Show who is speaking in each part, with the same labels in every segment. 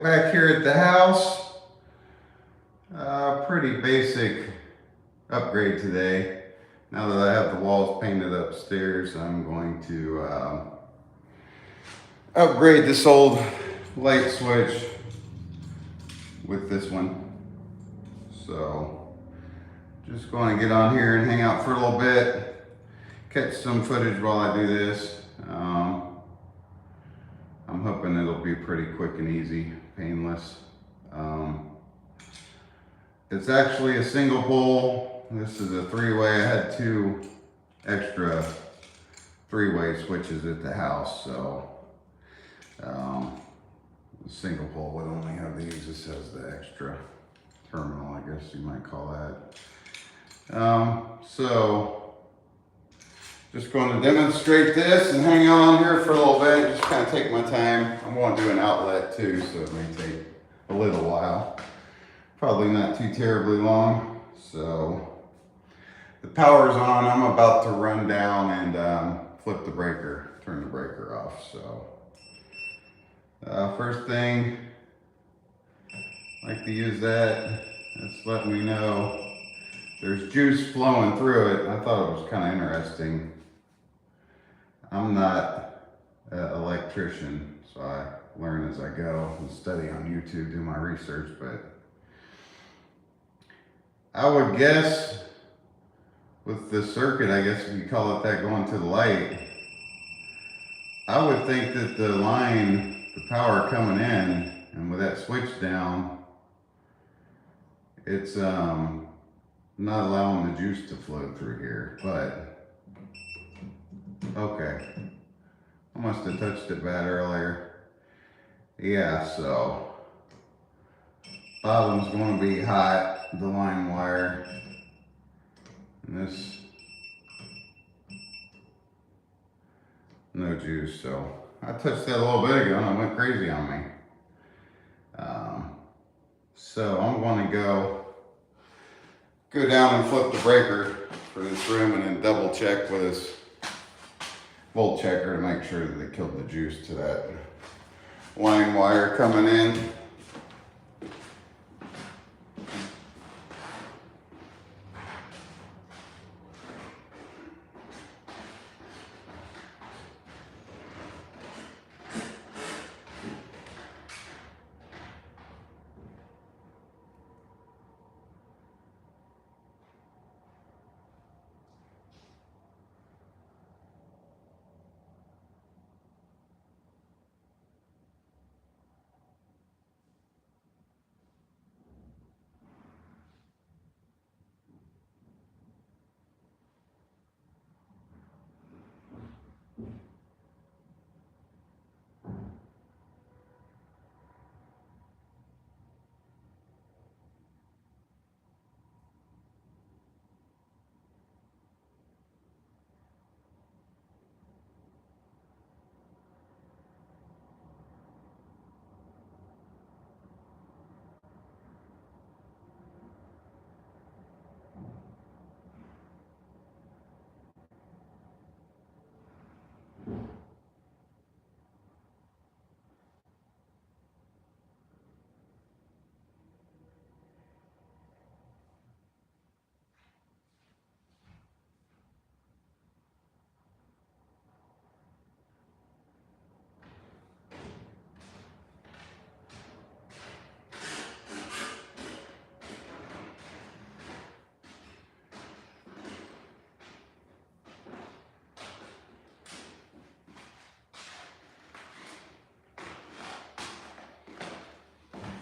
Speaker 1: Back here at the house, pretty basic upgrade today. Now that I have the walls painted upstairs, I'm going to upgrade this old light switch with this one. So just going to get on here and hang out for a little bit, catch some footage while I do this. I'm hoping it'll be pretty quick and easy, painless. It's actually a single pole. This is a three-way. I had two extra three-way switches at the house, so the single pole would only have these. This has the extra terminal, I guess you might call that. So just going to demonstrate this and hang on here for a little bit, just kind of take my time. I'm going to do an outlet too, so it may take a little while. Probably not too terribly long. So the power's on. I'm about to run down and flip the breaker, turn the breaker off. So first thing, I like to use that. That's letting me know there's juice flowing through it. I thought it was kind of interesting. I'm not an electrician, so I learn as I go and study on YouTube, do my research, but I would guess with the circuit, I guess if you call it that, going to the light, I would think that the line, the power coming in, and with that switch down, it's not allowing the juice to flow through here, but okay. I must have touched it bad earlier. Yeah, so bottom's going to be hot, the line wire, and this, no juice. So I touched that a little bit ago and it went crazy on me. So I'm going to go down and flip the breaker for this room and then double check with this volt checker to make sure that it killed the juice to that line wire coming in.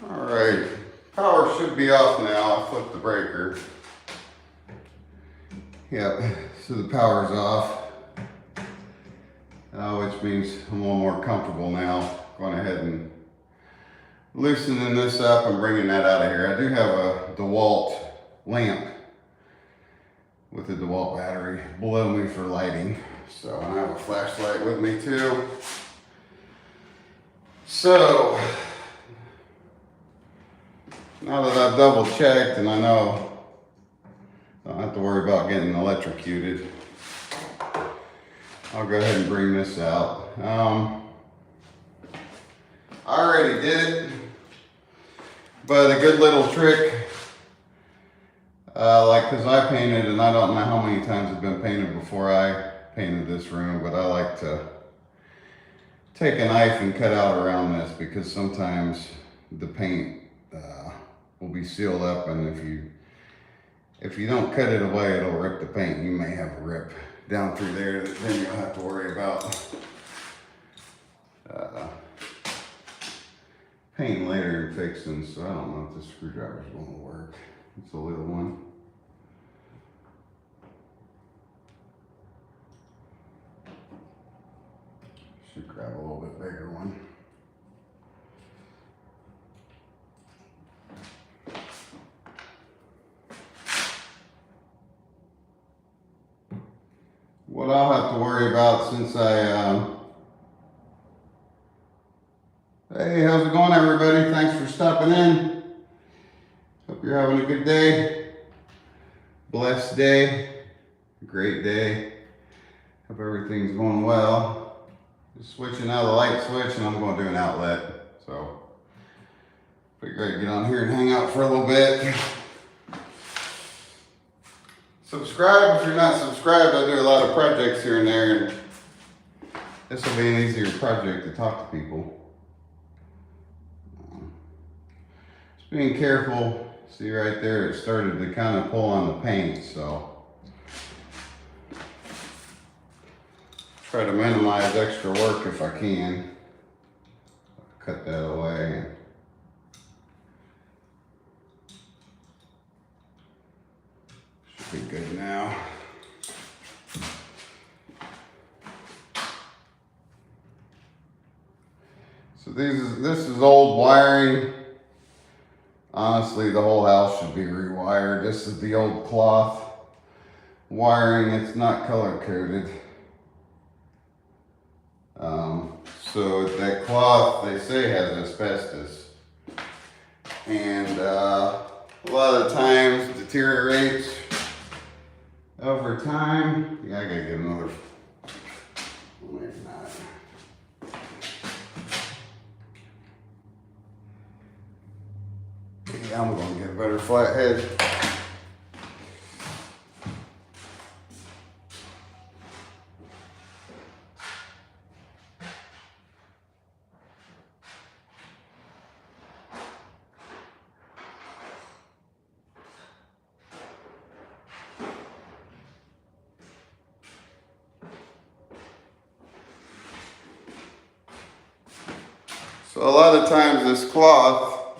Speaker 1: Alright, power should be off now. I flipped the breaker. Yep, so the power's off, which means I'm a little more comfortable now. Going ahead and loosening this up and bringing that out of here. I do have a DeWalt lamp with a DeWalt battery below me for lighting. So, and I have a flashlight with me too. So, now that I've double checked and I know I don't have to worry about getting electrocuted, I'll go ahead and bring this out. I already did it But a good little trick, like, cause I painted, and I don't know how many times it's been painted before I painted this room, but I like to take a knife and cut out around this, because sometimes the paint will be sealed up, and if you don't cut it away, it'll rip the paint. You may have a rip down through there that then you'll have to worry about painting later and fixing. So I don't know if this screwdriver's going to work. It's a little one. Should grab a little bit bigger one. What I'll have to worry about since hey, how's it going, everybody? Thanks for stopping in. Hope you're having a good day. Blessed day. Great day. Hope everything's going well. Just switching out the light switch, and I'm going to do an outlet. So, figure I'd get on here and hang out for a little bit. Subscribe if you're not subscribed. I do a lot of projects here and there, and this will be an easier project to talk to people. Just being careful. See right there, it started to kind of pull on the paint, so try to minimize extra work if I can. Cut that away. Should be good now. So this is old wiring. Honestly, the whole house should be rewired. This is the old cloth wiring. It's not color coded. So that cloth, they say, has asbestos. And a lot of times deteriorates over time. Yeah, I gotta get another. Maybe not. Yeah, I'm gonna get a better flathead. So a lot of times this cloth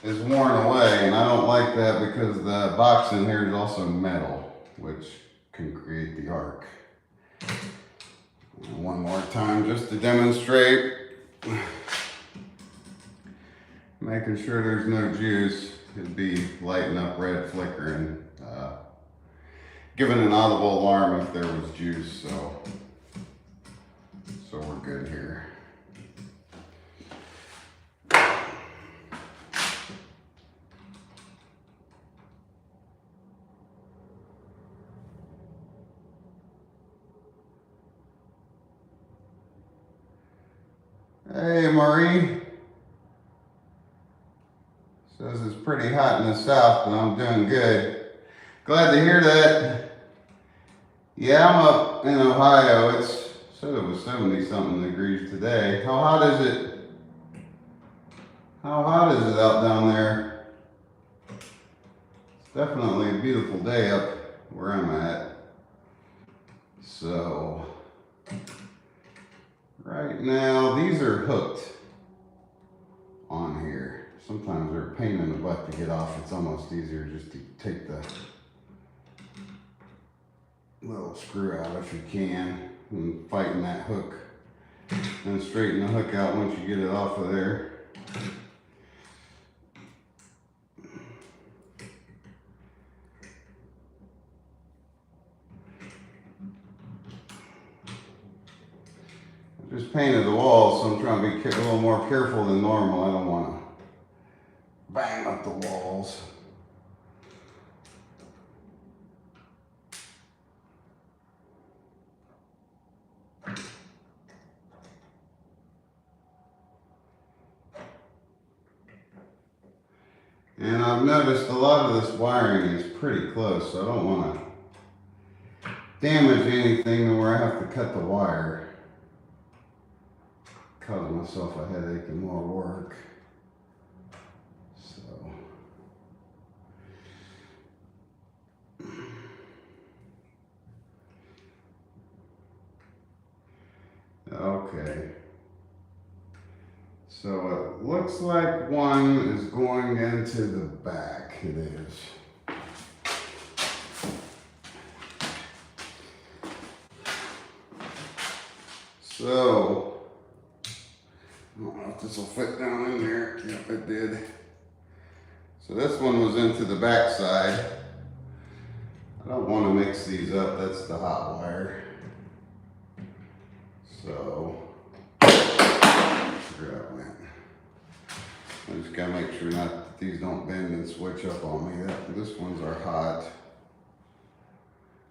Speaker 1: is worn away, and I don't like that because the box in here is also metal, which can create the arc. One more time just to demonstrate. Making sure there's no juice. It'd be lighting up red, flickering, giving an audible alarm if there was juice, so we're good here. Hey, Marie. Says it's pretty hot in the south, but I'm doing good. Glad to hear that. Yeah, I'm up in Ohio. It said it was 70 something degrees today. How hot is it? How hot is it out down there? It's definitely a beautiful day up where I'm at. So, right now, these are hooked on here. Sometimes they're a pain in the butt to get off. It's almost easier just to take the little screw out if you can, and fighting that hook. And straighten the hook out once you get it off of there. I just painted the walls, so I'm trying to be a little more careful than normal. I don't want to bang up the walls. And I've noticed a lot of this wiring is pretty close, so I don't want to damage anything to where I have to cut the wire. Cause myself a headache and more work. So. Okay. So it looks like one is going into the back. It is. So, I don't know if this will fit down in there. Yep, it did. So this one was into the back side. I don't want to mix these up. That's the hot wire. So, where that went. I just gotta make sure not these don't bend and switch up on me. This ones are hot.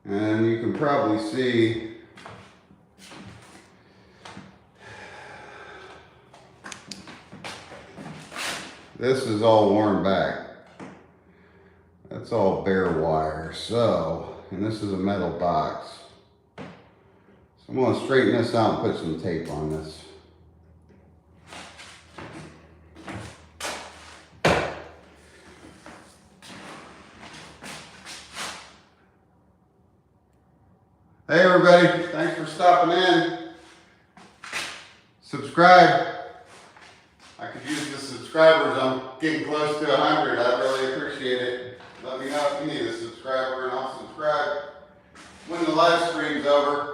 Speaker 1: And you can probably see this is all worn back. That's all bare wire. So, and this is a metal box. So I'm going to straighten this out and put some tape on this. Hey everybody, thanks for stopping in. Subscribe. I could use the subscribers. I'm getting close to 100. I really appreciate it. Let me know if you need a subscriber and I'll subscribe when the live stream's over.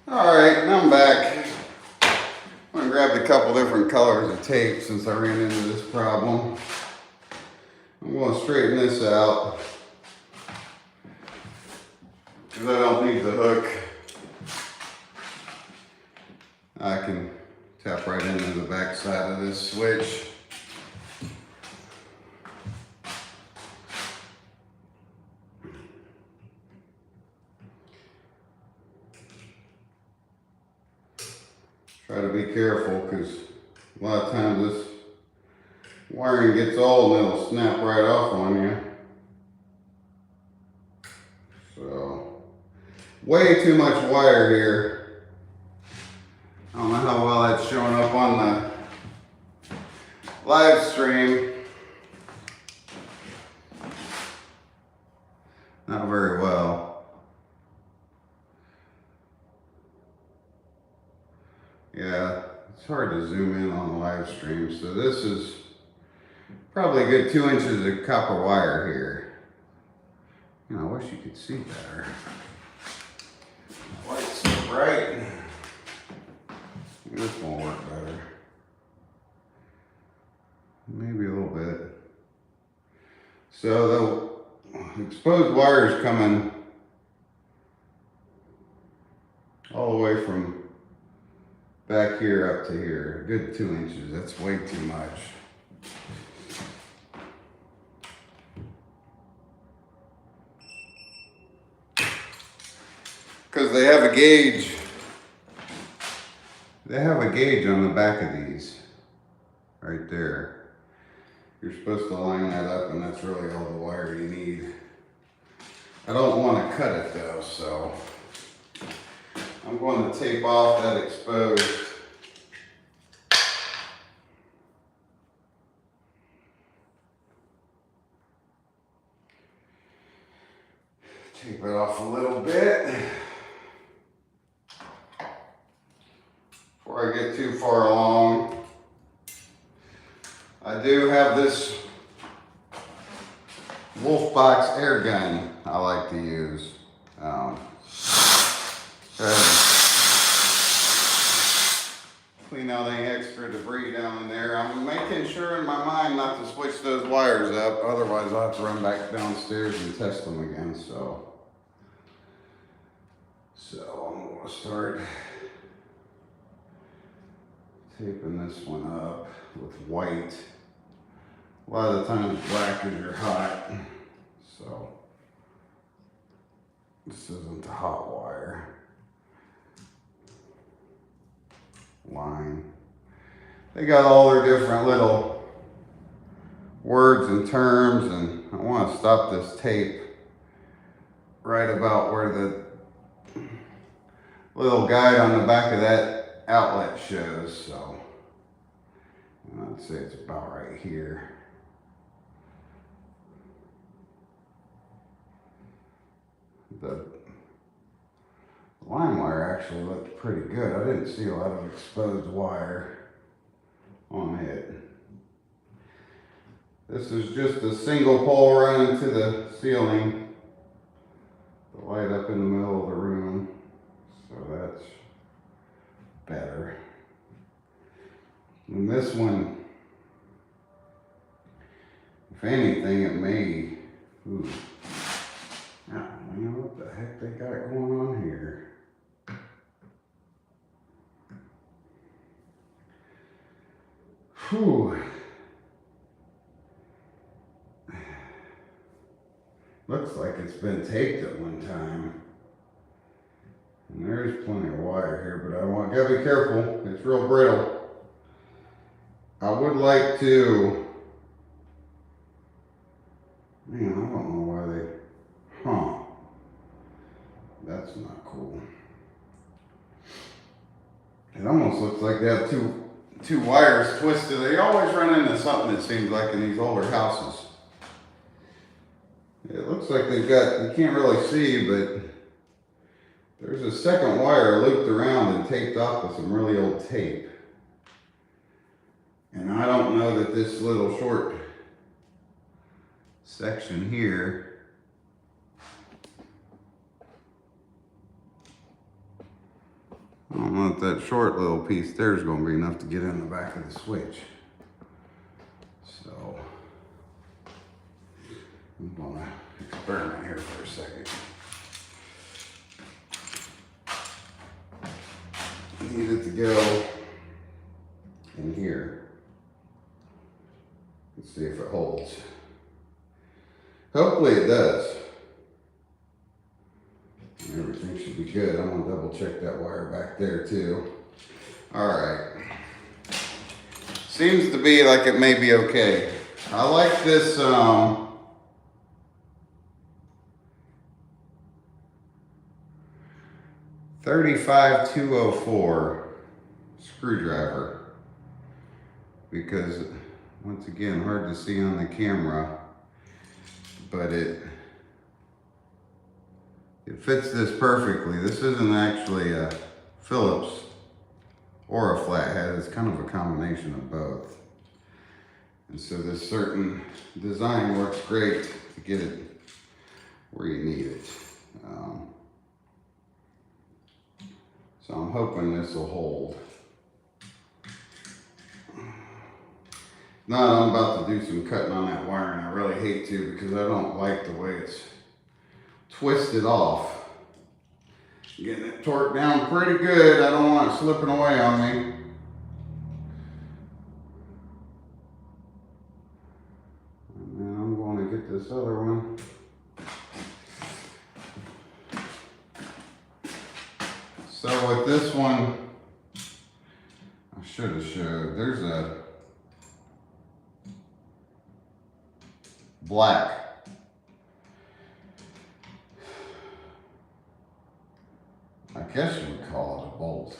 Speaker 1: Alright, now I'm back. I'm going to grab a couple different colors of tape since I ran into this problem. I'm going to straighten this out because I don't need the hook. I can tap right into the back side of this switch. Try to be careful because a lot of times this wiring gets old and it'll snap right off on you. So, way too much wire here. I don't know how well that's showing up on the live stream. Not very well. Yeah, it's hard to zoom in on the live stream. So this is probably a good 2 inches of copper wire here. You know, I wish you could see better. The light's so bright. This won't work better. Maybe a little bit. So the exposed wire is coming all the way from back here up to here. A good 2 inches. That's way too much. Because they have a gauge. They have a gauge on the back of these. Right there. You're supposed to line that up, and that's really all the wire you need. I don't want to cut it though, so I'm going to tape off that exposed. Tape it off a little bit before I get too far along. I do have this Wolfbox air gun I like to use. Clean out any extra debris down in there. I'm making sure in my mind not to switch those wires up, otherwise I'll have to run back downstairs and test them again. So I'm going to start taping this one up with white. A lot of the times black is your hot, so this isn't the hot wire. Line. They got all their different little words and terms, and I want to stop this tape right about where the little guide on the back of that outlet shows. So I'd say it's about right here. The line wire actually looked pretty good. I didn't see a lot of exposed wire on it. This is just a single pole running to the ceiling. The light up in the middle of the room. So that's better. And this one, if anything, it may, ooh. Now, you know what the heck they got going on here? Whew. Looks like it's been taped at one time. And there's plenty of wire here, but gotta be careful. It's real brittle. I would like to, man, I don't know why they, that's not cool. It almost looks like they have two wires twisted. They always run into something, it seems like, in these older houses. It looks like they've got, you can't really see, but there's a second wire looped around and taped off with some really old tape. And I don't know that this little short section here, I don't know if that short little piece there is going to be enough to get in the back of the switch. So I'm going to experiment here for a second. I need it to go in here. Let's see if it holds. Hopefully it does. Everything should be good. I'm gonna double check that wire back there too. All right. Seems to be like it may be okay. I like this 35204 screwdriver, because once again, hard to see on the camera, but it fits this perfectly. This isn't actually a Phillips or a flathead. It's kind of a combination of both. And so this certain design works great to get it where you need it. So I'm hoping this will hold. Now I'm about to do some cutting on that wire, and I really hate to because I don't like the way it's twisted off. Getting it torqued down pretty good. I don't want it slipping away on me. And then I'm going to get this other one. So with this one, I should have showed, there's a black I guess you would call it a bolt.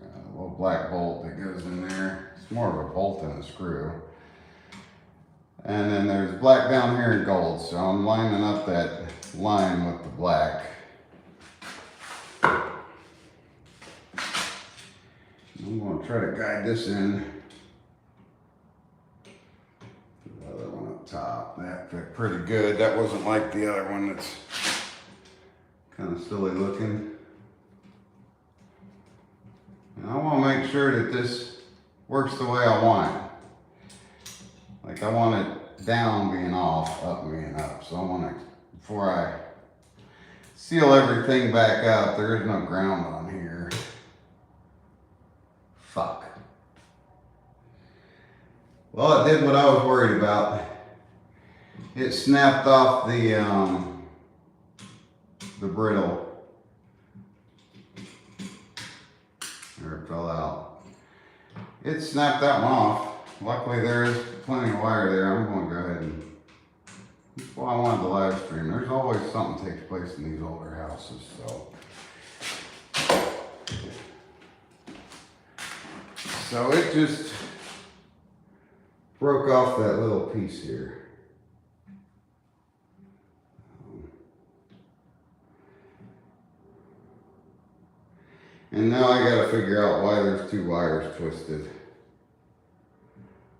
Speaker 1: A little black bolt that goes in there. It's more of a bolt than a screw. And then there's black down here in gold, so I'm lining up that line with the black. I'm going to try to guide this in. The other one up top, that fit pretty good. That wasn't like the other one that's kind of silly looking. And I want to make sure that this works the way I want it. Like I want it down being off, up being up. So I want to, before I seal everything back up, there is no ground on here. Fuck. Well, it did what I was worried about. It snapped off the brittle. There, it fell out. It snapped that one off. Luckily there is plenty of wire there. I'm going to go ahead and, that's why I wanted the live stream. There's always something takes place in these older houses, so it just broke off that little piece here. And now I gotta figure out why there's two wires twisted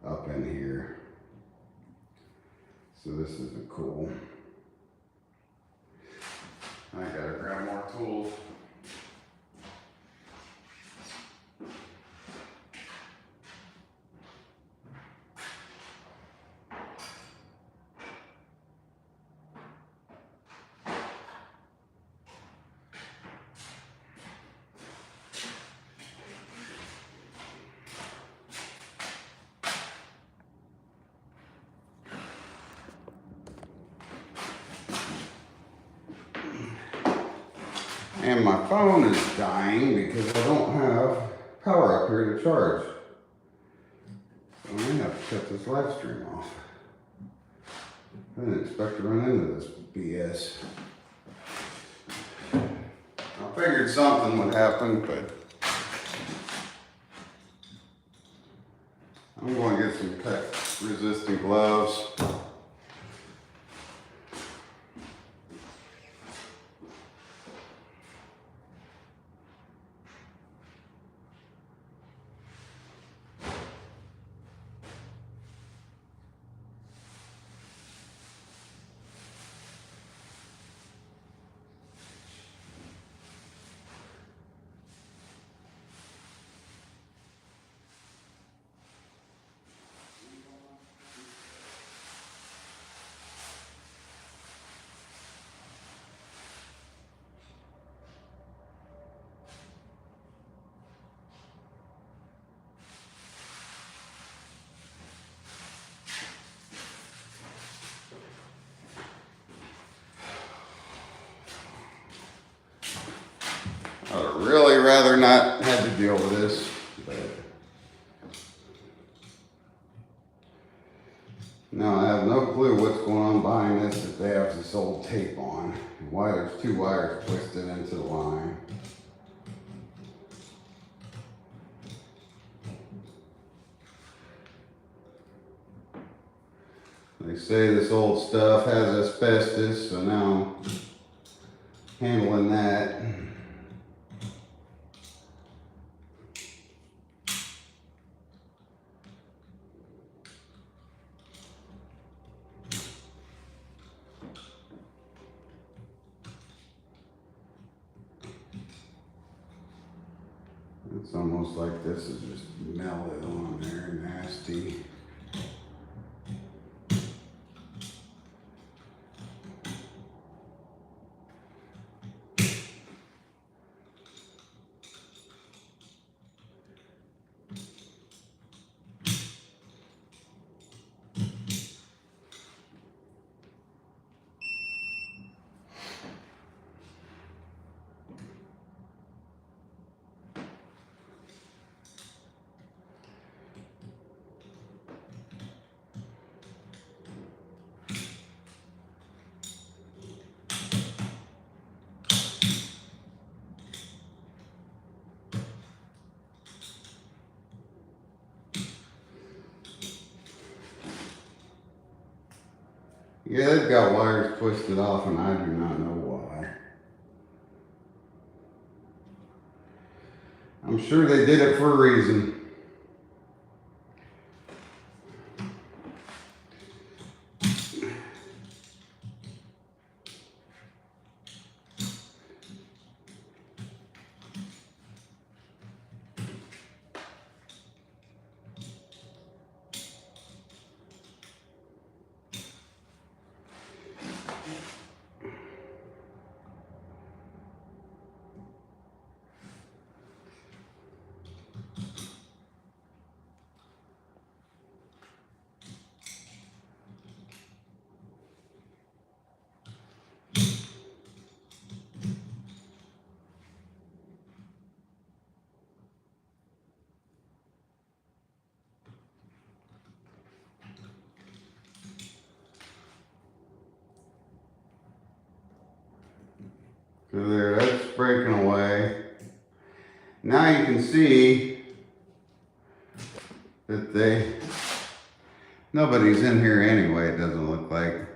Speaker 1: up in here. So this isn't cool. I gotta grab more tools. And my phone is dying because I don't have power up here to charge. So I may have to cut this live stream off. I didn't expect to run into this BS. I figured something would happen, but I'm going to get some cut resistant gloves. I would really rather not have to deal with this, but now I have no clue what's going on behind this if they have this old tape on, and why there's two wires twisted into the line. They say this old stuff has asbestos, so now I'm handling that. It's almost like this is just melted on there, nasty. Yeah, they've got wires twisted off and I do not know why. I'm sure they did it for a reason. So there, that's breaking away. Now you can see that nobody's in here anyway, it doesn't look like.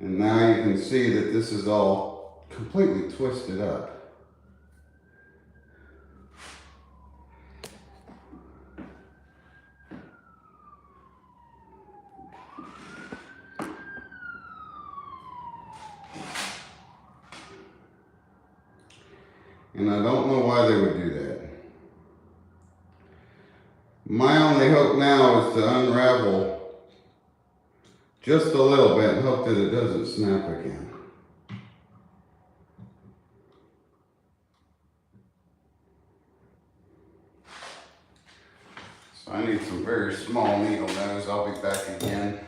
Speaker 1: And now you can see that this is all completely twisted up. And I don't know why they would do that. My only hope now is to unravel just a little bit and hope that it doesn't snap again. So I need some very small needle nose. I'll be back again.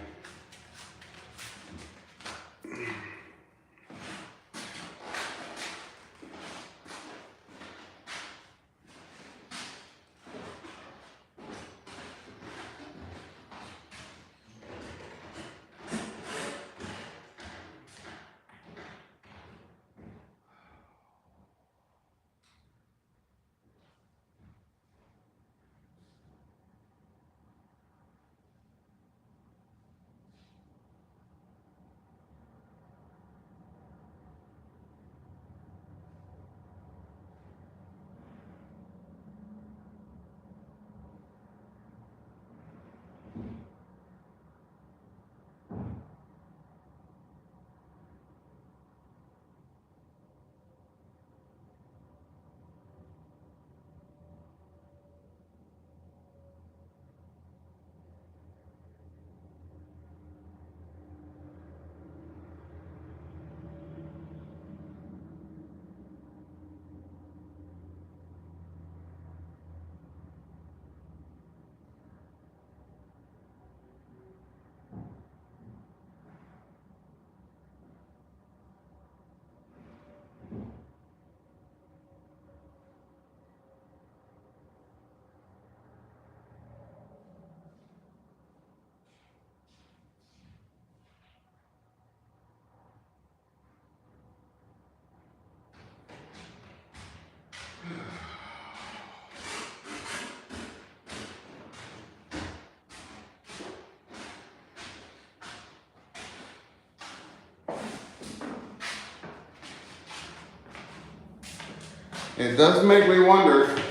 Speaker 1: It does make me wonder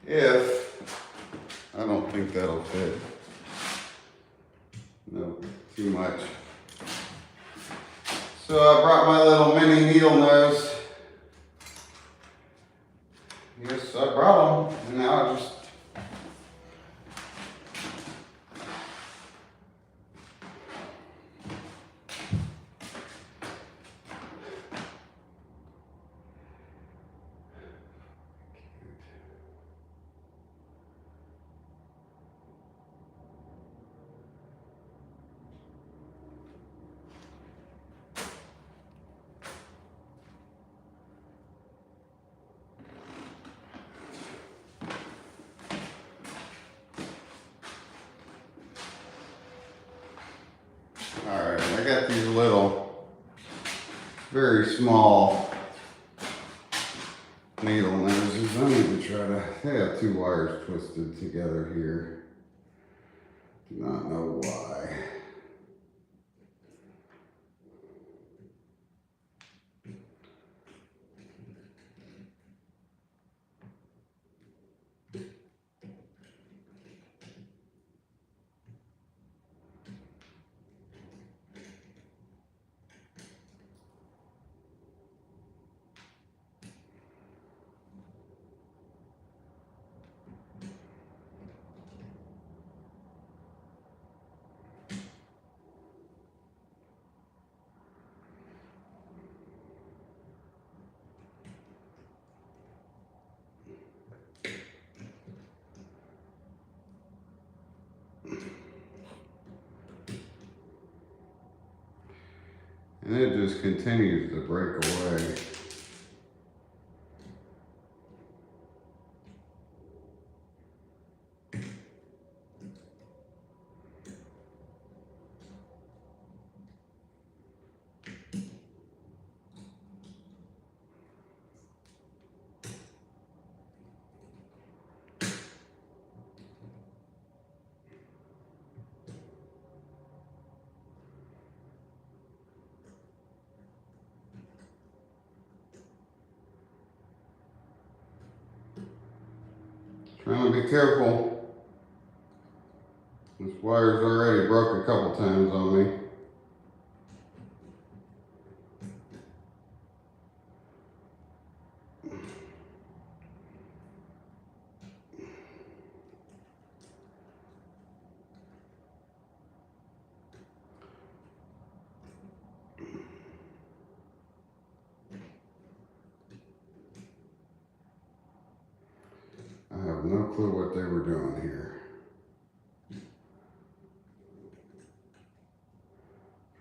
Speaker 1: if, I don't think that'll fit. No, too much. So I brought my little mini needle nose. Yes, I brought them, and now I just Alright, I got these little, very small needle noses. I need to try to, I have two wires twisted together here. Do not know why. And it just continues to break away. Trying to be careful. This wire's already broke a couple times on me. I have no clue what they were doing here.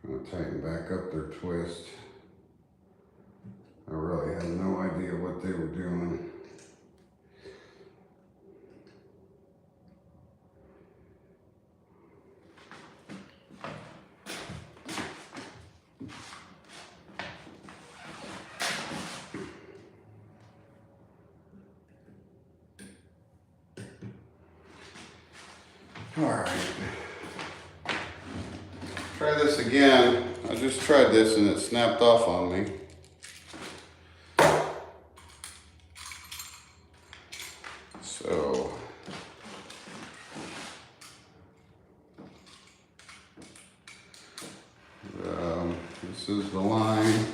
Speaker 1: Trying to tighten back up their twist. I really have no idea what they were doing. All right. Try this again. I just tried this and it snapped off on me. So this is the line.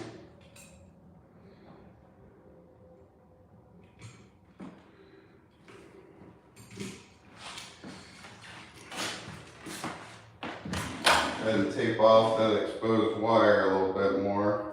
Speaker 1: And tape off that exposed wire a little bit more.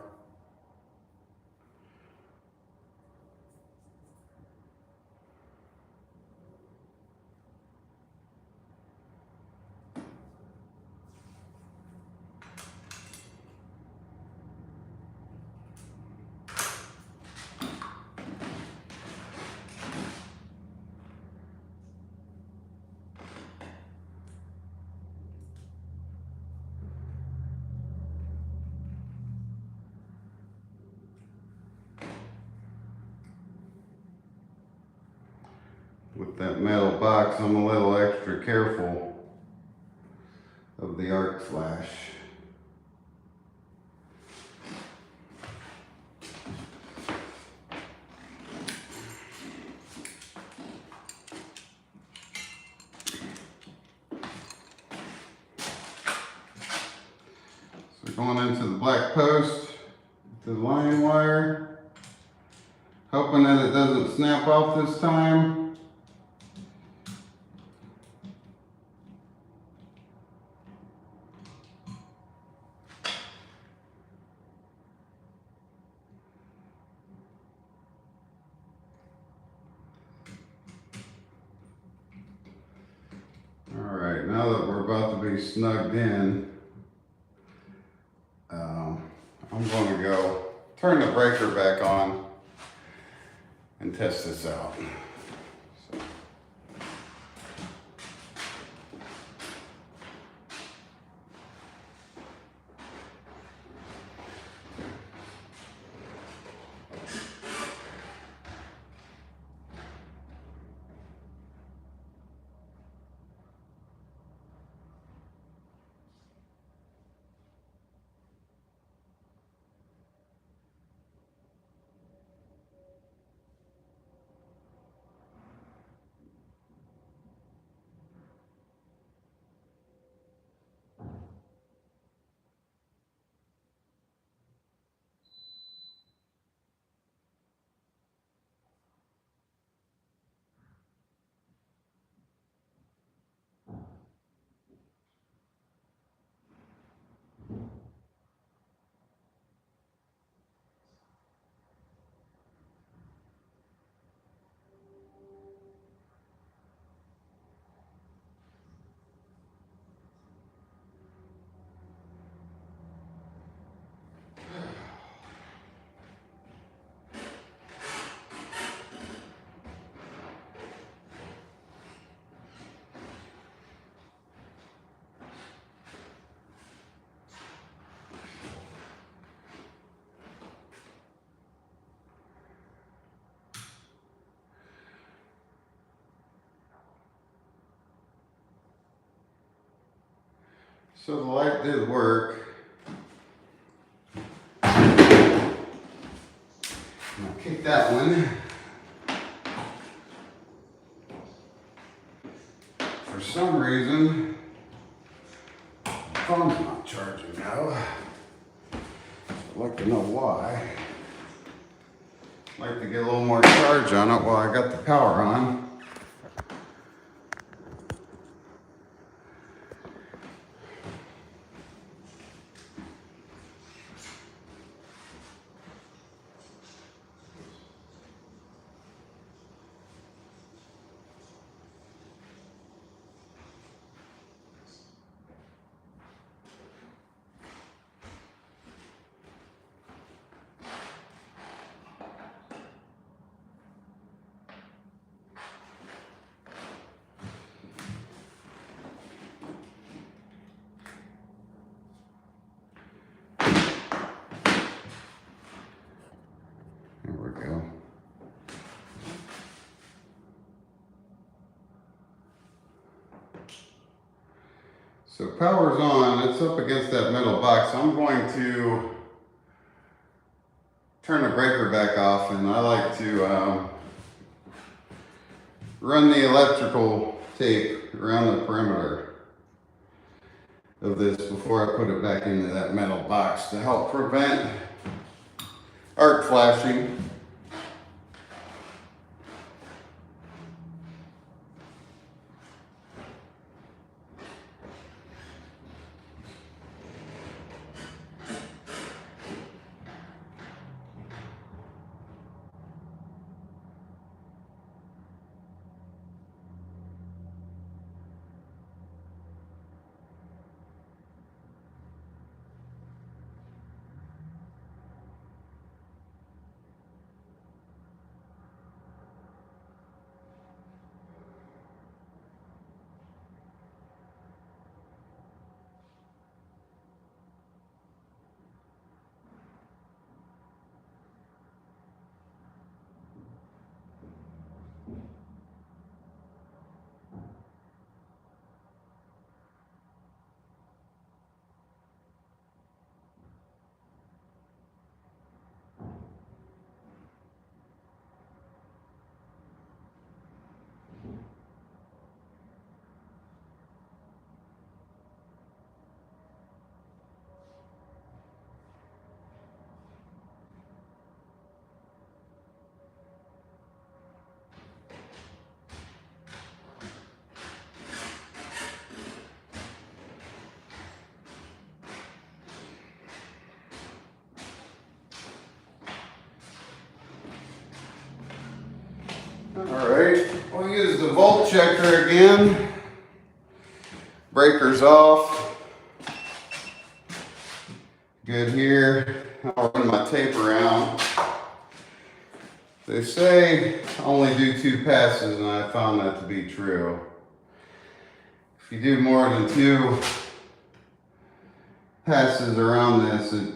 Speaker 1: With that metal box, I'm a little extra careful of the arc flash. So going into the black post. the line wire. Hoping that it doesn't snap off this time. All right, now that we're about to be snugged in, I'm going to go turn the breaker back on and test this out. So the light did work. I'll kick that one. For some reason, the phone's not charging now. I'd like to know why. I'd like to get a little more charge on it while I got the power on. There we go. So power's on, it's up against that metal box. I'm going to turn the breaker back off, and I like to run the electrical tape around the perimeter of this before I put it back into that metal box to help prevent arc flashing. Alright, we'll use the volt checker again. Breaker's off. Good here. I'll run my tape around. They say only do 2 passes, and I found that to be true. If you do more than 2 passes around this, it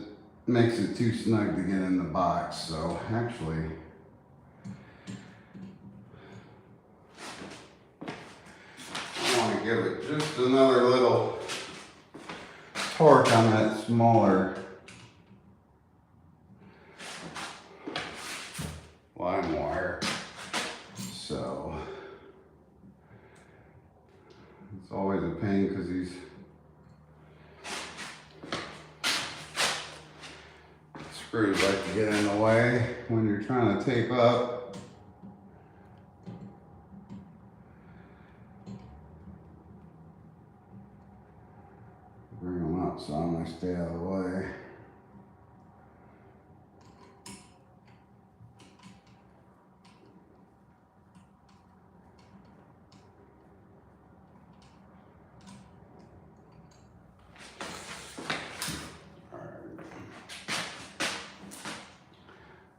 Speaker 1: makes it too snug to get in the box. So actually, I want to give it just another little torque on that smaller line wire. So it's always a pain because these screws like to get in the way when you're trying to tape up. Bring them up so I'm gonna stay out of the way.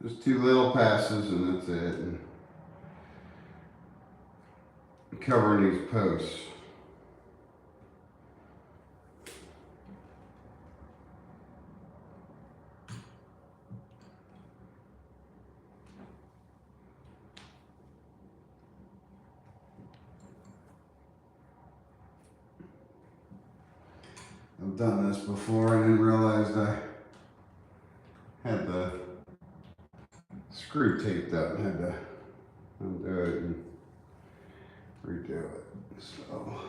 Speaker 1: Just 2 little passes and that's it. And covering these posts. I've done this before and then realized I had the screw taped up and had to undo it and redo it. So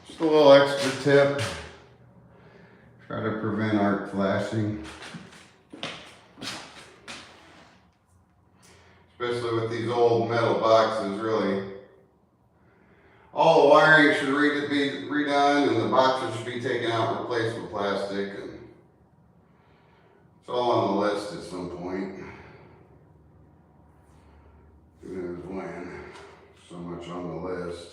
Speaker 1: just a little extra tip. Try to prevent arc flashing. Especially with these old metal boxes, really. All the wiring should be redone and the boxes should be taken out and replaced with plastic. And it's all on the list at some point. Who knows when? So much on the list.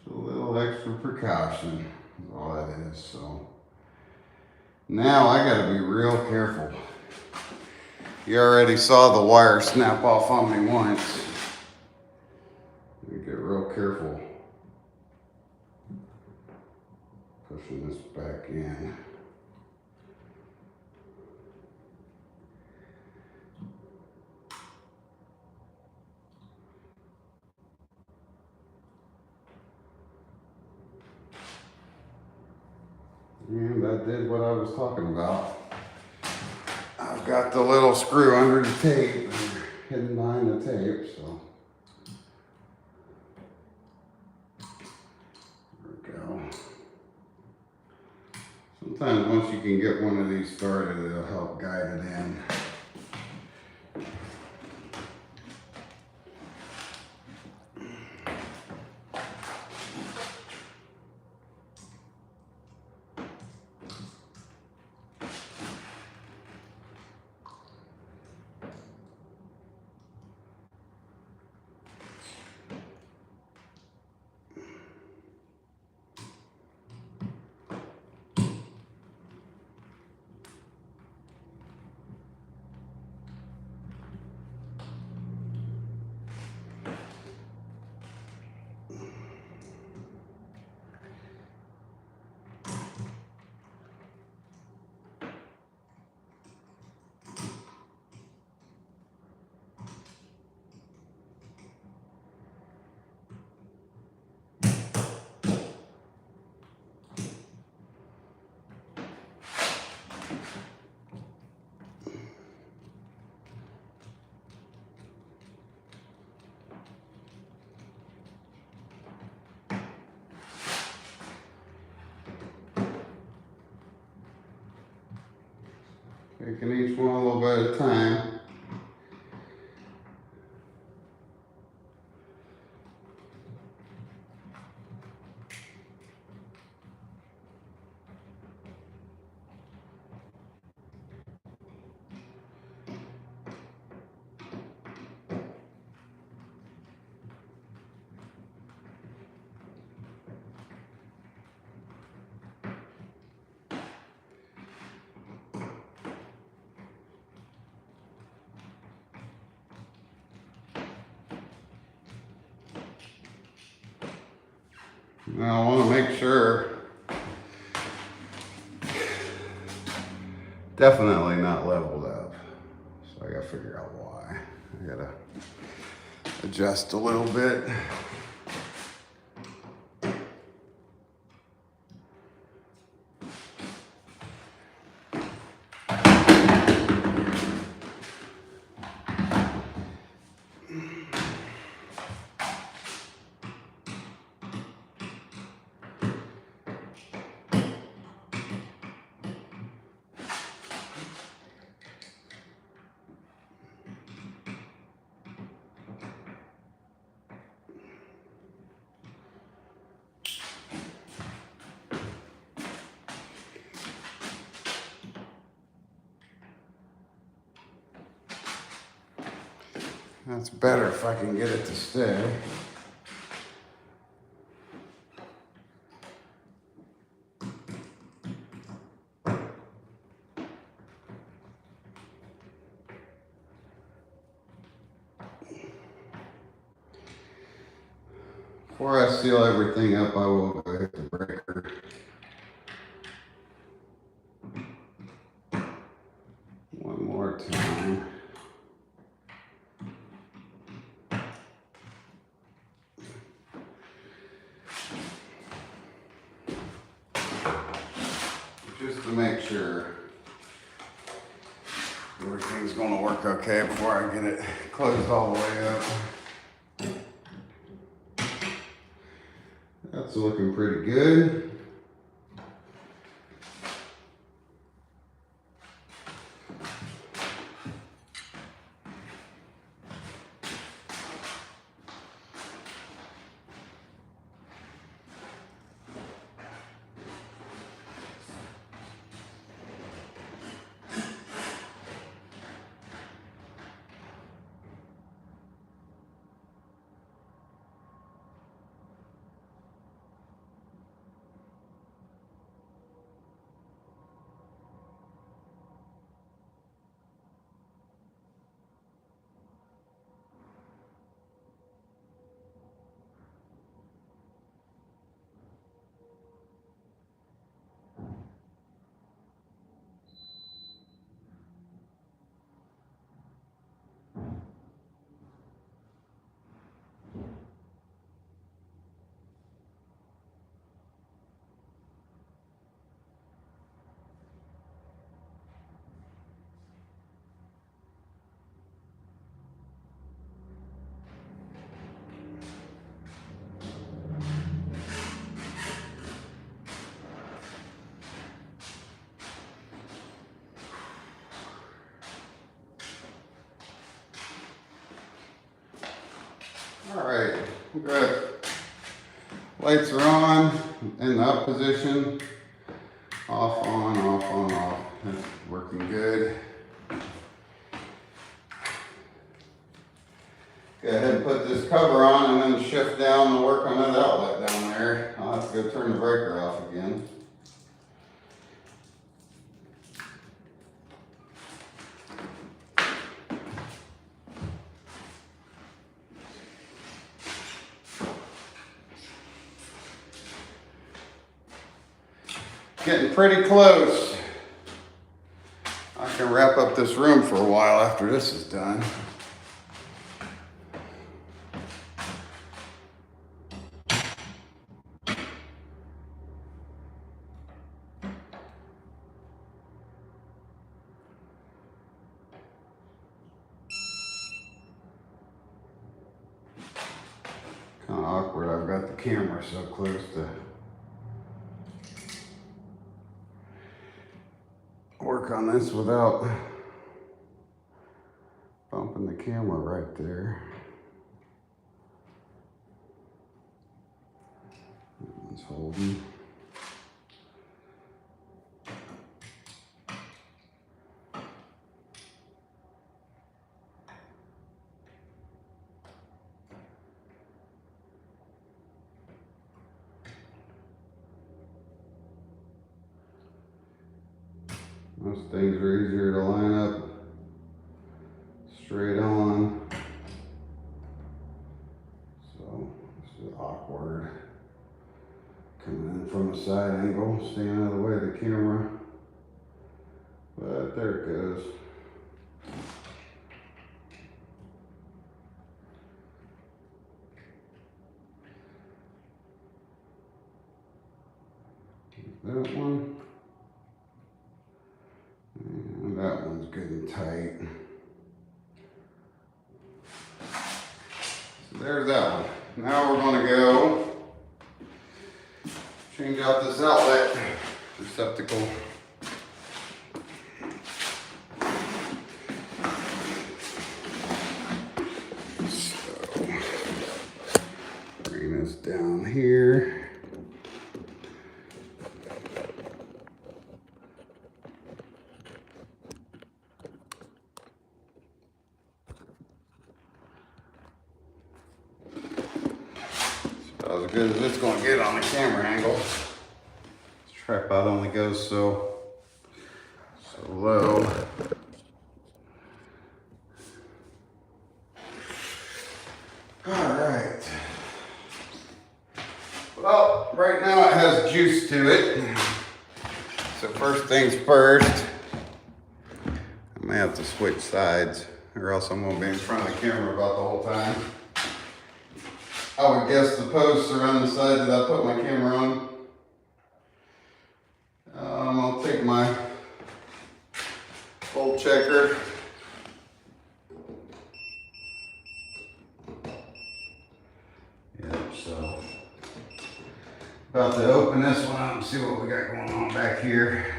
Speaker 1: So a little extra precaution is all that is. So now I gotta be real careful. You already saw the wire snap off on me once. Let me get real careful pushing this back in. And that did what I was talking about. I've got the little screw under the tape, hidden behind the tape, so. There we go. Sometimes once you can get one of these started, it'll help guide it in. Taking each one a little bit at a time. Now I want to make sure, definitely not leveled up. So I gotta figure out why. I gotta adjust a little bit. That's better if I can get it to stay. Before I seal everything up, I will go hit the breaker. One more time. Just to make sure everything's going to work okay before I get it closed all the way up. That's looking pretty good. All right, good. Lights are on, in the up position. Off, on, off, on, off. That's working good. Go ahead and put this cover on and then shift down and work on that outlet down there. I'll have to go turn the breaker off again. Getting pretty close. I can wrap up this room for a while after this is done. Kind of awkward, I've got the camera so close to work on this without bumping the camera right there. That one's holding. Most things are easier to line up straight on. So this is awkward. Coming in from a side angle, staying out of the way of the camera. But there it goes. That one. And that one's good and tight. So there's that one. Now we're going to go change out this outlet receptacle. So bring this down here. As good as it's going to get on the camera angle. This tripod only goes so low. All right. Well, right now it has juice to it. So first things first, I may have to switch sides or else I'm going to be in front of the camera about the whole time. I would guess the posts are on the side that I put my camera on. I'll take my bolt checker. Yep, so about to open this one up and see what we got going on back here.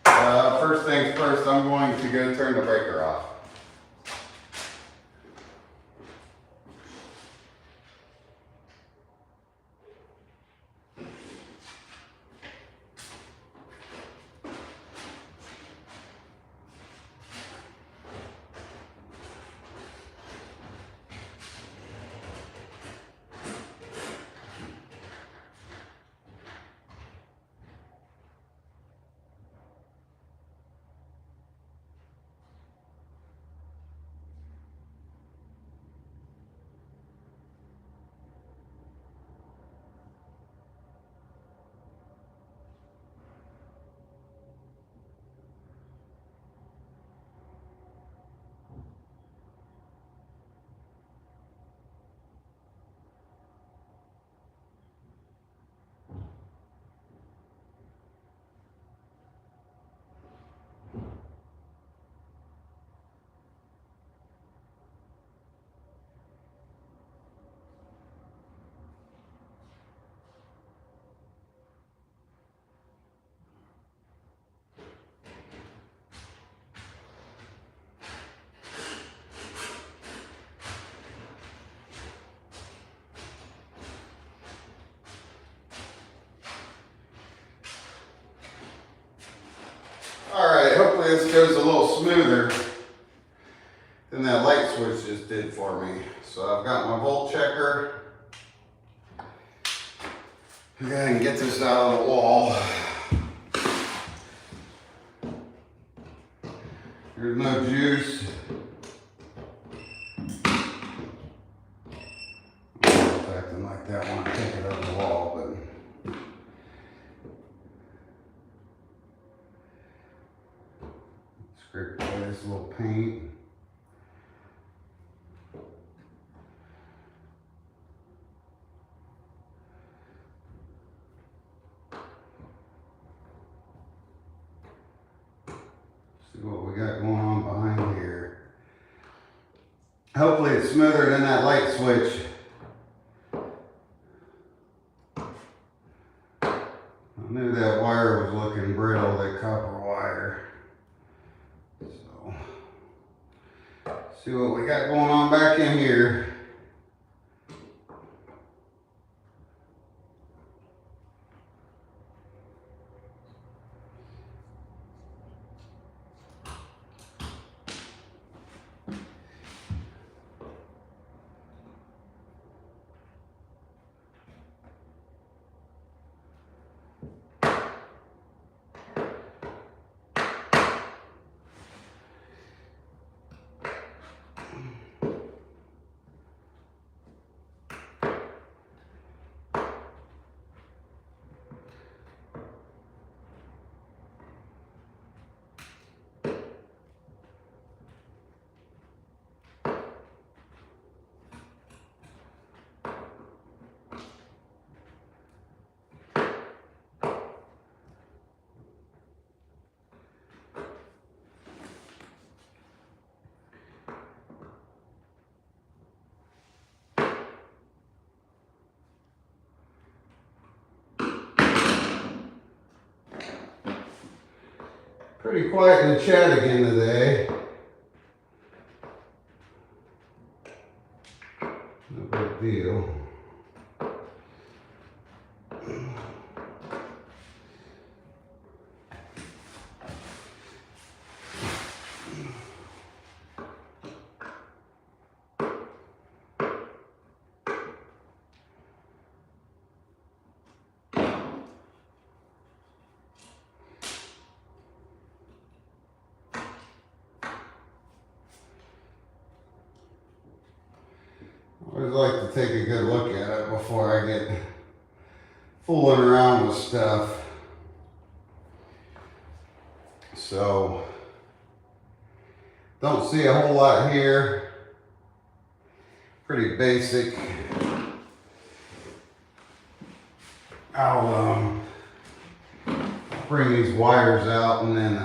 Speaker 1: First things first, I'm going to go turn the breaker off. Hopefully this goes a little smoother than that light switch just did for me. So I've got my volt checker. Go ahead and get this out of the wall. There's no juice. I'm acting like that when I take it over the wall, but scrape away this little paint. See what we got going on behind here. Hopefully it's smoother than that light switch. I knew that wire was looking brittle, that copper wire. So, see what we got going on back in here. Pretty quiet in the chat again today. No big deal. I always like to take a good look at it before I get fooling around with stuff. So, don't see a whole lot here. Pretty basic. I'll bring these wires out and then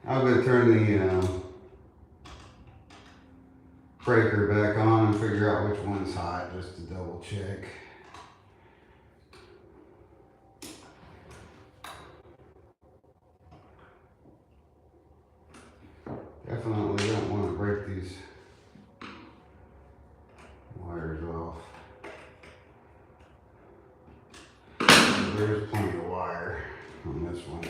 Speaker 1: I'm going to turn the breaker back on and figure out which one's hot just to double check. Definitely don't want to break these wires off. There's plenty of wire on this one.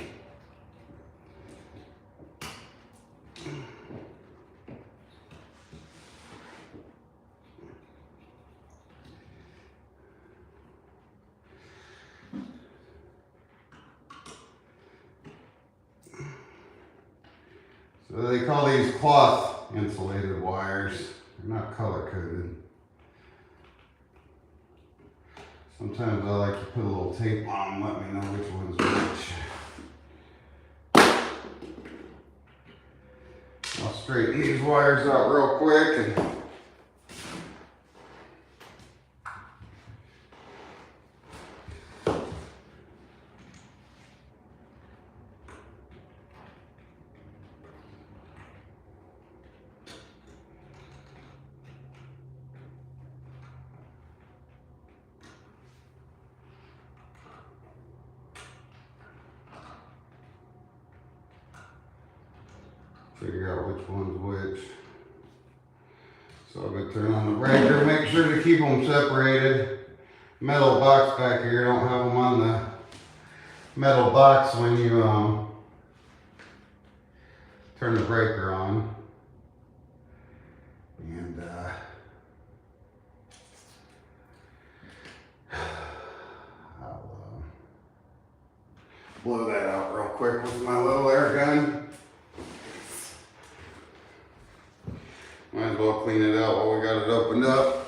Speaker 1: So they call these cloth insulated wires. They're not color coded. Sometimes I like to put a little tape on them, let me know which one's which. I'll straighten these wires out real quick and figure out which one's which. So I'm going to turn on the breaker, make sure to keep them separated. Metal box back here, don't have them on the metal box when you turn the breaker on. And I'll blow that out real quick with my little air gun. Might as well clean it out while we got it opened up.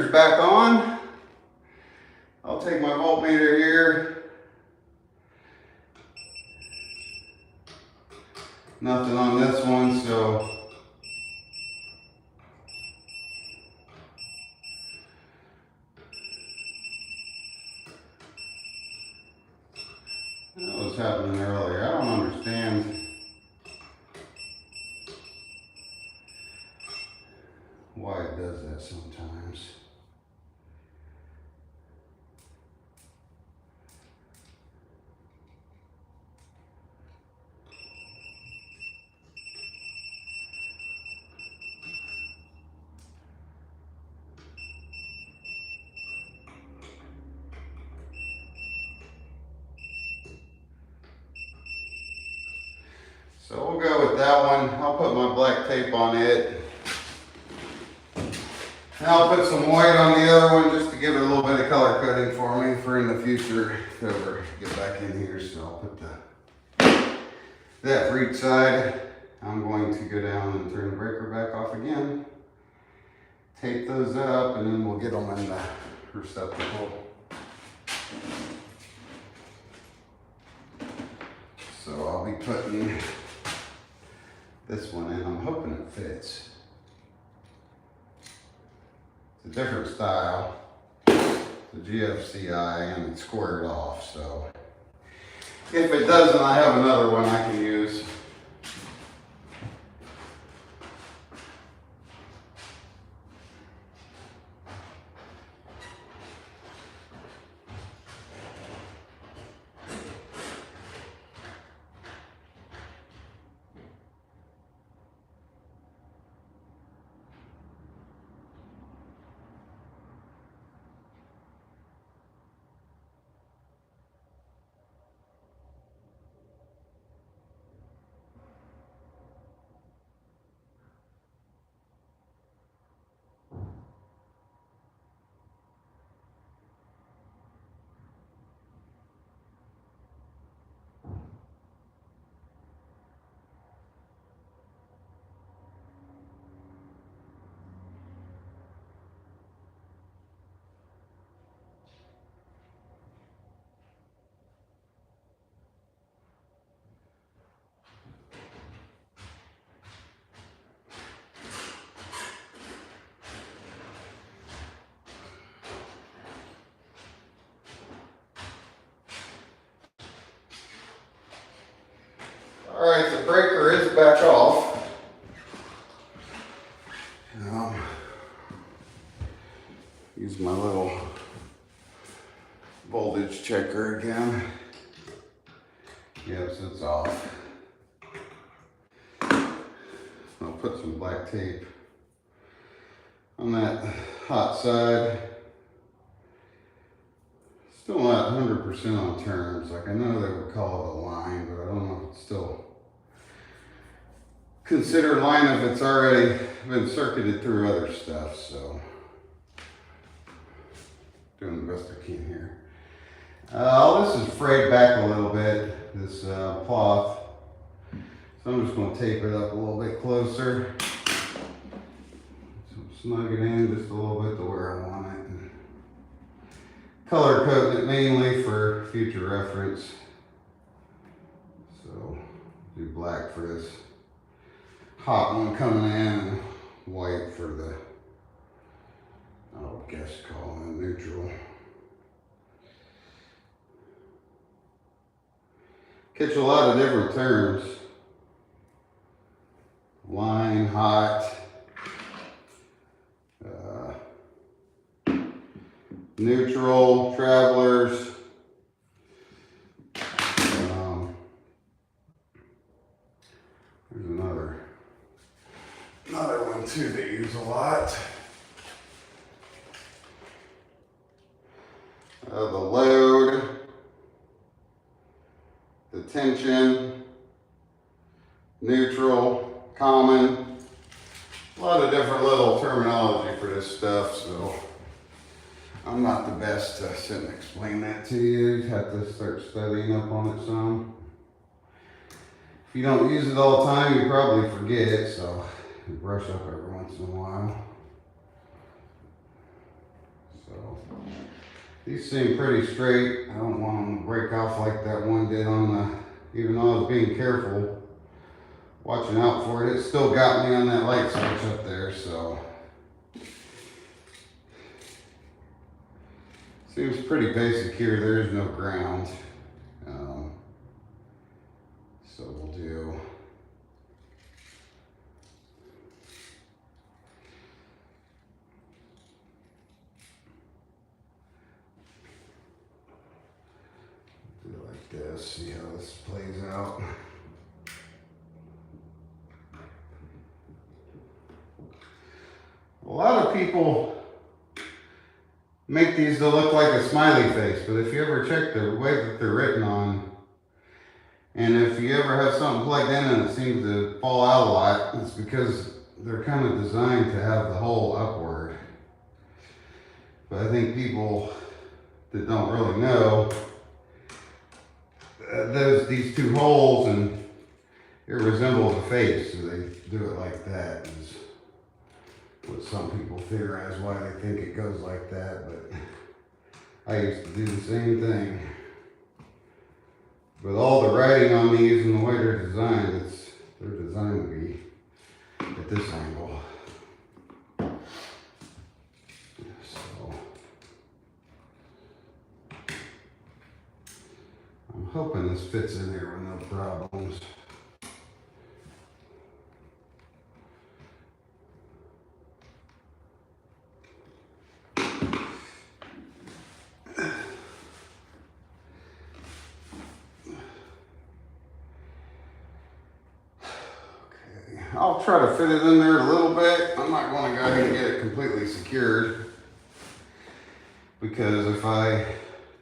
Speaker 1: breaker's back on. I'll take my voltmeter here. Nothing on this one, so that was happening earlier. I don't understand why it does that sometimes. So we'll go with that one. I'll put my black tape on it. And I'll put some white on the other one just to give it a little bit of color coding for me for in the future if I ever get back in here. So I'll put that for each side. I'm going to go down and turn the breaker back off again. Tape those up and then we'll get them in the receptacle. So I'll be putting this one in. I'm hoping it fits. It's a different style. The GFCI and it's squared off, so if it doesn't, I have another one I can use. All right, the breaker is back off. Use my little voltage checker again. Yes, it's off. I'll put some black tape on that hot side. Still not 100% on terms. Like I know they would call it a line, but I don't know if it's still considered line if it's already been circuited through other stuff. So doing the best I can here. This is frayed back a little bit, this cloth. So I'm just going to tape it up a little bit closer. So snug it in just a little bit to where I want it. And color coding it mainly for future reference. So do black for this hot one coming in and white for the, I guess call it neutral. Catch a lot of different terms. Line, hot, neutral, travelers. There's another one too they use a lot. The load, the tension, neutral, common. A lot of different little terminology for this stuff, so I'm not the best to sit and explain that to you. You have to start studying up on it some. If you don't use it all the time, you probably forget, so you brush up every once in a while. So these seem pretty straight. I don't want them to break off like that one did on the, even though I was being careful, watching out for it, it still got me on that light switch up there, so. Seems pretty basic here, there is no ground. So we'll do it like this, see how this plays out. A lot of people make these to look like a smiley face, but if you ever check the way that they're written on, and if you ever have something plugged in and it seems to fall out a lot, it's because they're kind of designed to have the hole upward. But I think people that don't really know, these two holes, and it resembles a face, so they do it like that. Is what some people theorize why they think it goes like that, but I used to do the same thing. With all the writing on these and the way they're designed, they're designed to be at this angle. So I'm hoping this fits in there with no problems. I'll try to fit it in there a little bit. I'm not going to go ahead and get it completely secured, because if I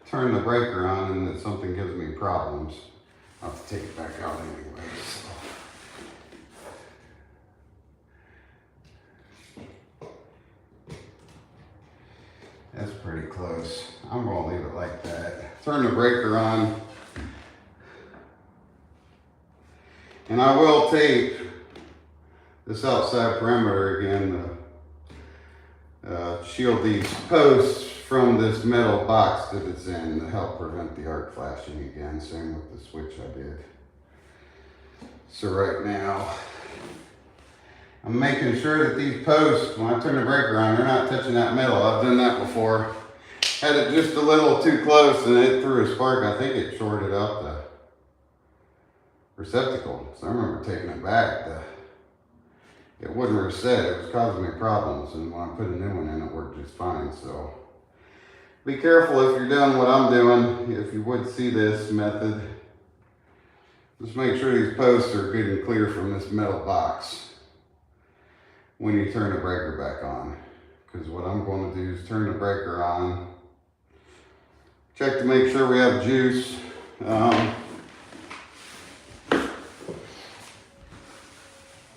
Speaker 1: turn the breaker on and that something gives me problems, I'll have to take it back out anyway. So. That's pretty close. I'm going to leave it like that. Turn the breaker on. And I will tape this outside perimeter again to shield these posts from this metal box that it's in to help prevent the arc flashing again. Same with the switch I did. So right now, I'm making sure that these posts, when I turn the breaker on, they're not touching that metal. I've done that before. Had it just a little too close and it threw a spark. I think it shorted out the receptacle. So I remember taking it back. It wouldn't reset. It was causing me problems, and when I put a new one in, it worked just fine. So be careful if you're doing what I'm doing. If you would see this method, just make sure these posts are good and clear from this metal box when you turn the breaker back on. Because what I'm going to do is turn the breaker on, check to make sure we have juice.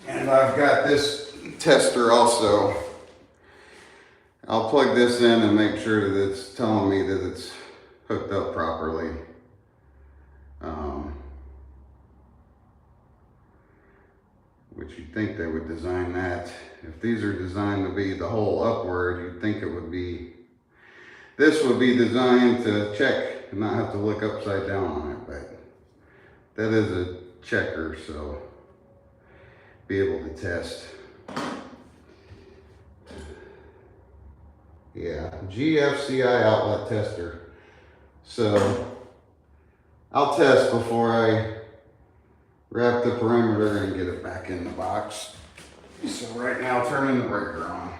Speaker 1: And I've got this tester also. I'll plug this in and make sure that it's telling me that it's hooked up properly. Which you'd think they would design that. If these are designed to be the hole upward, you'd think it would be, this would be designed to check and not have to look upside down on it, but that is a checker, so be able to test. Yeah, GFCI outlet tester. So I'll test before I wrap the perimeter and get it back in the box. So right now, turning the breaker on.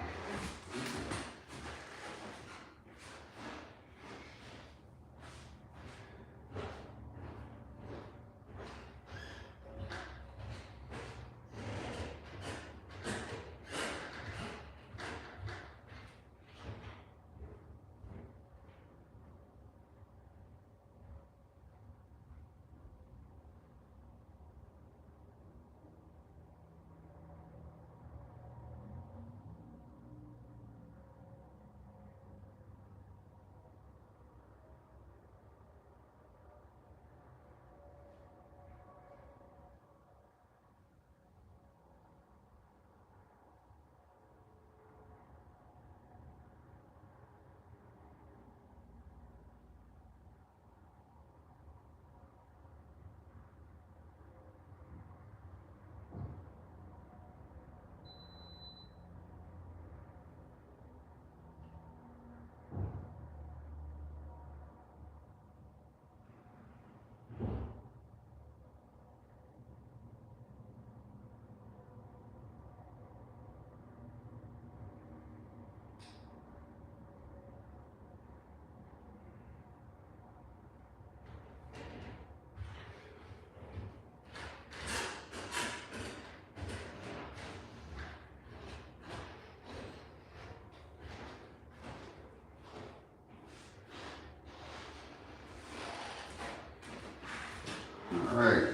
Speaker 1: Alright.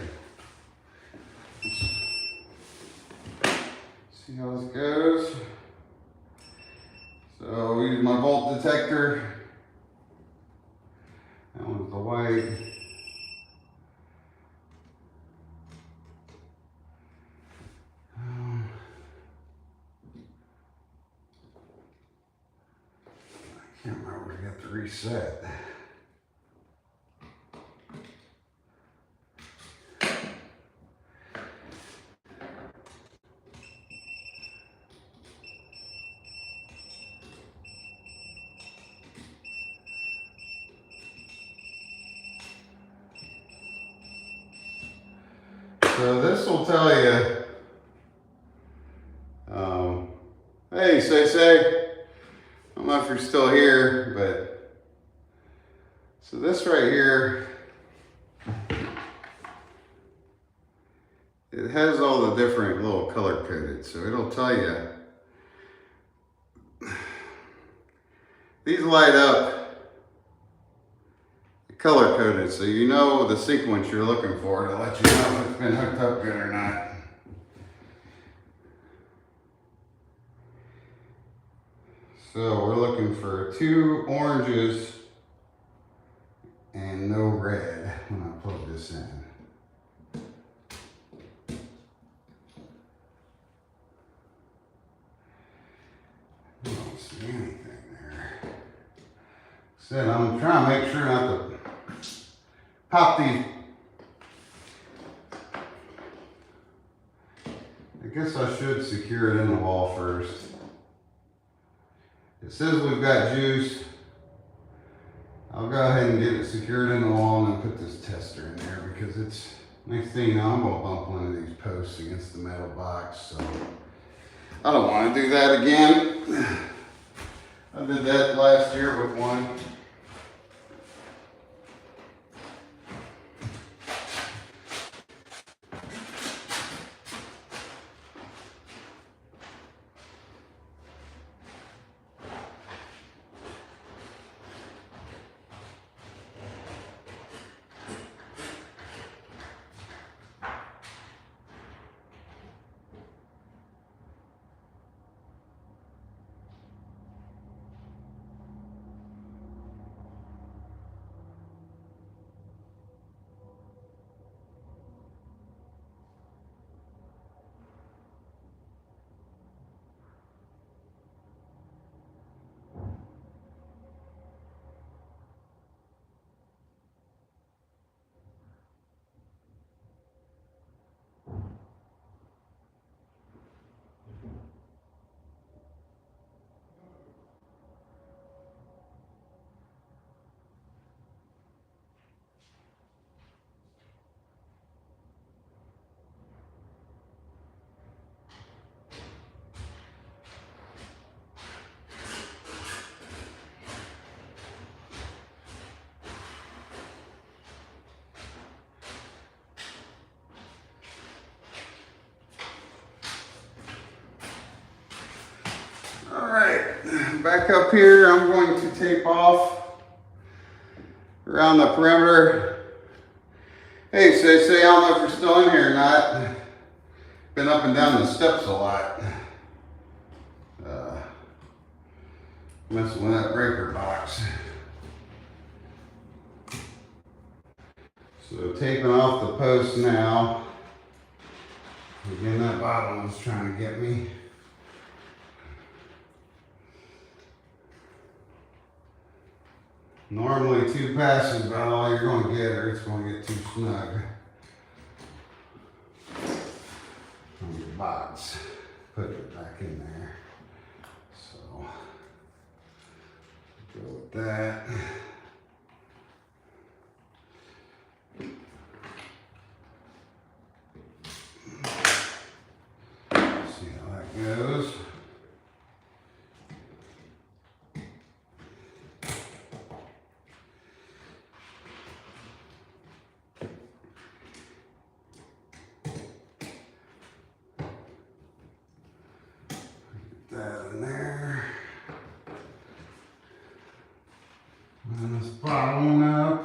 Speaker 1: See how this goes. So we use my volt detector. That one's the white. I can't remember where to get the reset. So this will tell you, hey, say, I don't know if you're still here, but, so this right here, it has all the different little color coded, so it'll tell you, these light up color coded, so you know the sequence you're looking for to let you know if it's been hooked up good or not. So we're looking for 2 oranges and no red when I plug this in. I don't see anything there. So I'm trying to make sure not to pop these. I guess I should secure it in the wall first. It says we've got juice. I'll go ahead and get it secured in the wall and then put this tester in there because it's, next thing you know, I'm gonna bump one of these posts against the metal box. So I don't want to do that again. I did that last year with one. All right, back up here, I'm going to tape off around the perimeter. Hey, say, I don't know if you're still in here or not. Been up and down the steps a lot. Messing with that breaker box. So taping off the post now. Again, that bottom was trying to get me. Normally 2 passes about all you're going to get, or it's going to get too snug on your box. Put it back in there. So go with that. See how that goes. That in there. Line this bottom one up.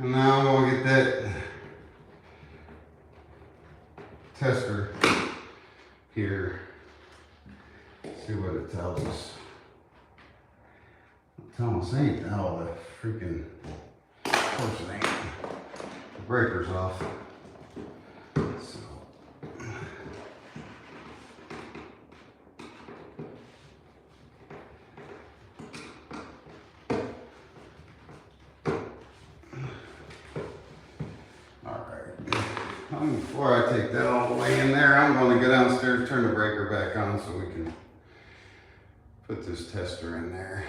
Speaker 1: And now I'm gonna get that tester here, see what it tells us. Tell us ain't how the freaking, of course it ain't. The breaker's off. So. Before I take that all the way in there, I'm going to go downstairs, turn the breaker back on so we can put this tester in there.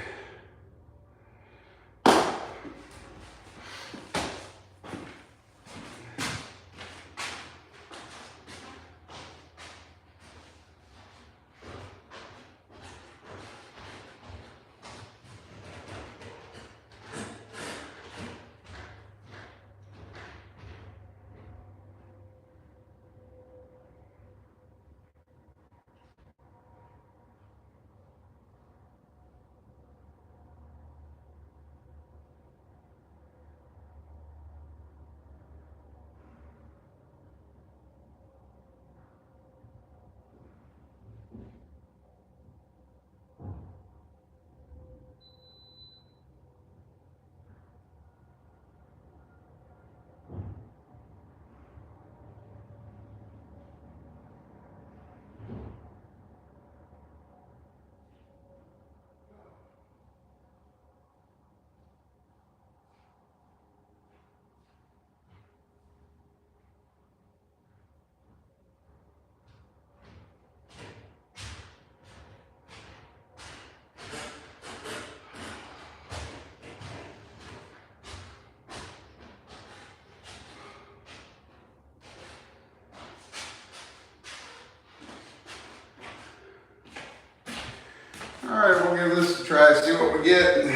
Speaker 1: Alright, we'll give this a try, see what we get.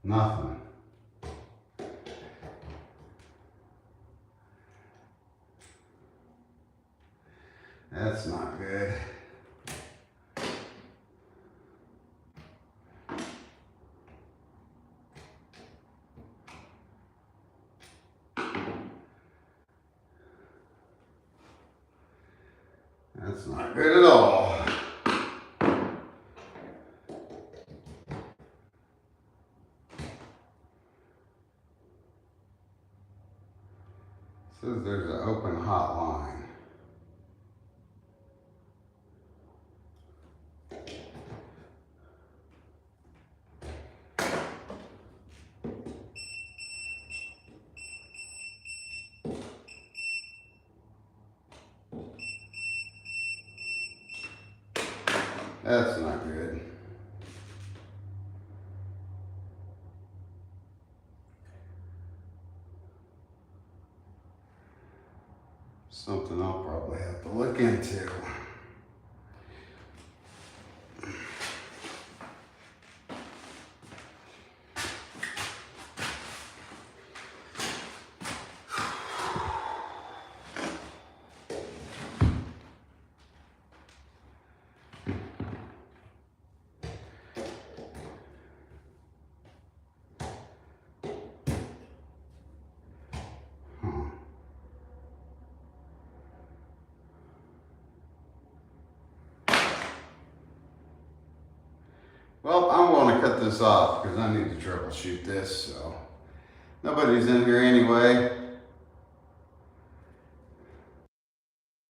Speaker 1: Nothing. That's not good. That's not good at all. It says there's an open hot line. That's not good. Something I'll probably have to look into. Well, I'm going to cut this off because I need to troubleshoot this. So nobody's in here anyway.